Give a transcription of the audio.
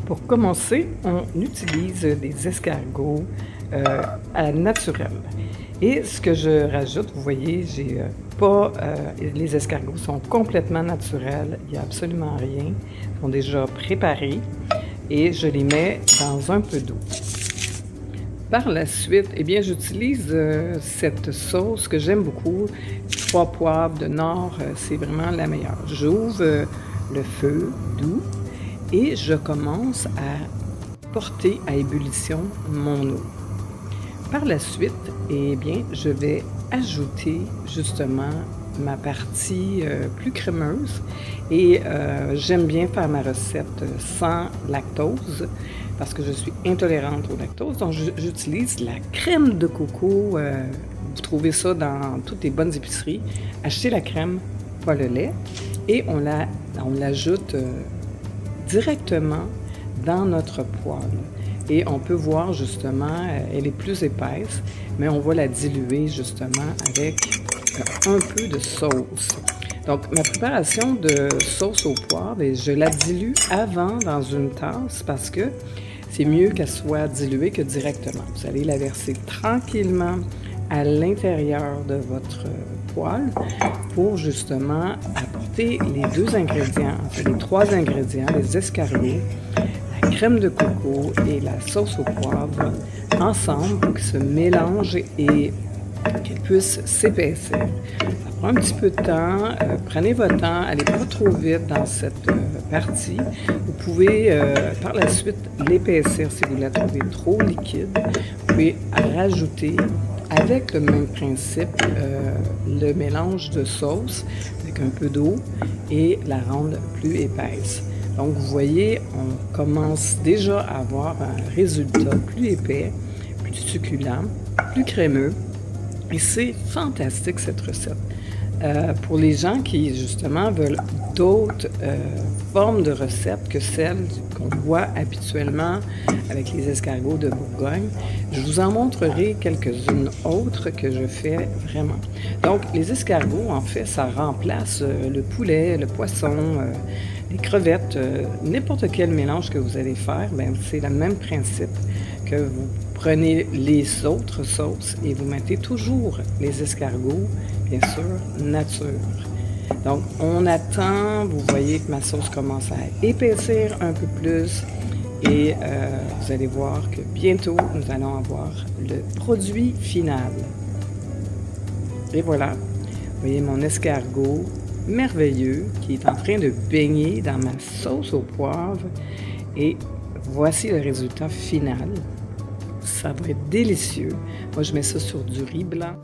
Pour commencer, on utilise des escargots naturels. Et ce que je rajoute, vous voyez, j'ai pas, les escargots sont complètement naturels, il n'y a absolument rien, ils sont déjà préparés et je les mets dans un peu d'eau. Par la suite, eh bien, j'utilise cette sauce que j'aime beaucoup, 3 poivres de Nord, c'est vraiment la meilleure. J'ouvre le feu doux et je commence à porter à ébullition mon eau. Par la suite, eh bien, je vais ajouter justement ma partie plus crémeuse et j'aime bien faire ma recette sans lactose parce que je suis intolérante au lactose, donc j'utilise la crème de coco. Vous trouvez ça dans toutes les bonnes épiceries. Achetez la crème, pas le lait, et on l'ajoute directement dans notre poêle. Et on peut voir justement, elle est plus épaisse, mais on va la diluer justement avec un peu de sauce. Donc, ma préparation de sauce au poivre, je la dilue avant dans une tasse parce que c'est mieux qu'elle soit diluée que directement. Vous allez la verser tranquillement à l'intérieur de votre poêle pour justement apporter les 2 ingrédients, enfin les 3 ingrédients, les escargots, la crème de coco et la sauce au poivre ensemble pour qu'ils se mélangent et qu'elles puissent s'épaissir. Ça prend un petit peu de temps, prenez votre temps, allez pas trop vite dans cette partie. Vous pouvez par la suite l'épaissir si vous la trouvez trop liquide. Vous pouvez rajouter avec le même principe le mélange de sauce avec un peu d'eau et la rendre plus épaisse. Donc vous voyez, on commence déjà à avoir un résultat plus épais, plus succulent, plus crémeux. Et c'est fantastique cette recette. Pour les gens qui justement veulent d'autres formes de recettes que celles qu'on voit habituellement avec les escargots de Bourgogne, je vous en montrerai quelques-unes autres que je fais vraiment. Donc les escargots, en fait, ça remplace le poulet, le poisson, les crevettes, n'importe quel mélange que vous allez faire, c'est le même principe que vous prenez les autres sauces et vous mettez toujours les escargots, bien sûr, nature. Donc, on attend, vous voyez que ma sauce commence à épaissir un peu plus et vous allez voir que bientôt, nous allons avoir le produit final. Et voilà, vous voyez mon escargot merveilleux qui est en train de baigner dans ma sauce au poivre et voici le résultat final. Ça va être délicieux. Moi, je mets ça sur du riz blanc.